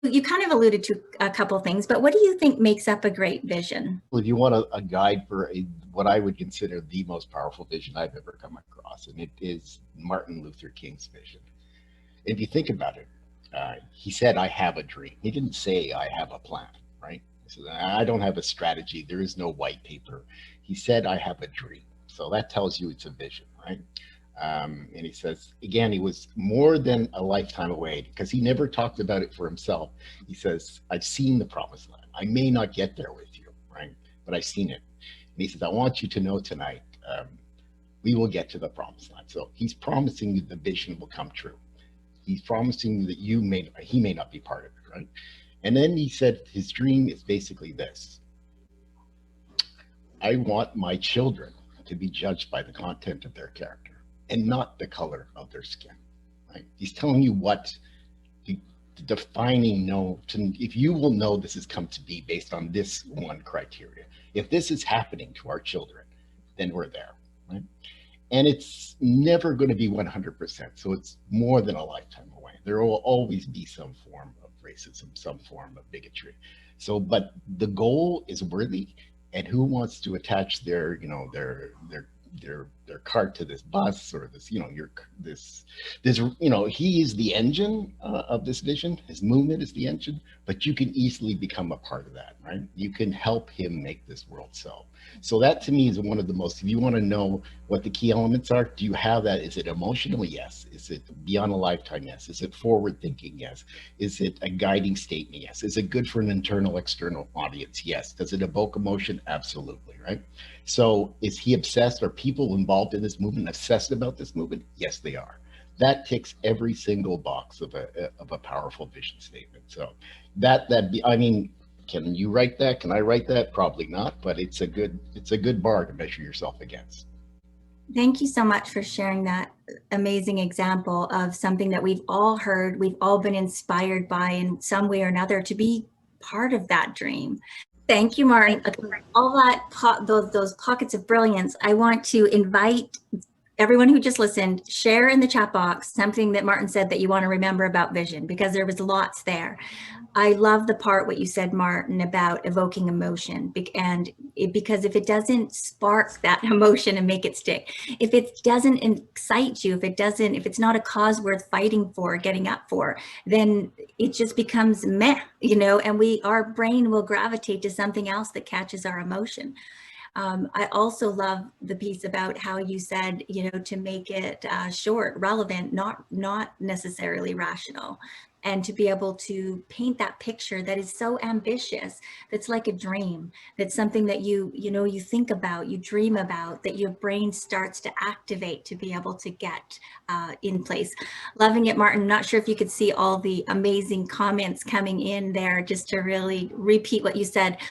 You kind of alluded to a couple things, but what do you think makes up a great vision? Well, you want a guide for what I would consider the most powerful vision I've ever come across, and it is Martin Luther King's vision. If you think about it, he said, "I have a dream." He didn't say, "I have a plan," right? He said, "I don't have a strategy. There is no white paper." He said, "I have a dream." So that tells you it's a vision, right? And he says, again, he was more than a lifetime away because he never talked about it for himself. He says, "I've seen the promised land. I may not get there with you, right? But I've seen it." And he says, "I want you to know tonight, we will get to the promised land." So he's promising you the vision will come true. He's promising you that he may not be part of it, right? And then he said his dream is basically this: "I want my children to be judged by the content of their character and not the color of their skin." Right? He's telling you what the defining if you will know this has come to be based on this one criteria. If this is happening to our children, then we're there, right? And it's never going to be 100%. So it's more than a lifetime away. There will always be some form of racism, some form of bigotry. So, but the goal is worthy, and who wants to attach their cart to this bus or this, he is the engine of this vision. His movement is the engine, but you can easily become a part of that, right? You can help him make this world so that to me is one of the most, if you want to know what the key elements are, do you have that? Is it emotional? Yes. Is it beyond a lifetime? Yes. Is it forward thinking? Yes. Is it a guiding statement? Yes. Is it good for an internal, external audience? Yes. Does it evoke emotion? Absolutely, right? So is he obsessed? Are people involved in this movement obsessed about this movement? Yes, they are. That ticks every single box of a powerful vision statement. So can you write that? Can I write that? Probably not, but it's a good bar to measure yourself against. Thank you so much for sharing that amazing example of something that we've all heard, we've all been inspired by in some way or another to be part of that dream. Thank you, Martin. All that those pockets of brilliance. I want to invite everyone who just listened, share in the chat box something that Martin said that you want to remember about vision, because there was lots there. I love the part what you said, Martin, about evoking emotion, because if it doesn't spark that emotion and make it stick, if it doesn't excite you, if it's not a cause worth fighting for, getting up for, then it just becomes meh, and our brain will gravitate to something else that catches our emotion. I also love the piece about how you said, to make it short, relevant, not necessarily rational, and to be able to paint that picture that is so ambitious, that's like a dream, that's something that you think about, you dream about, that your brain starts to activate to be able to get in place. Loving it, Martin. Not sure if you could see all the amazing comments coming in there, just to really repeat what you said.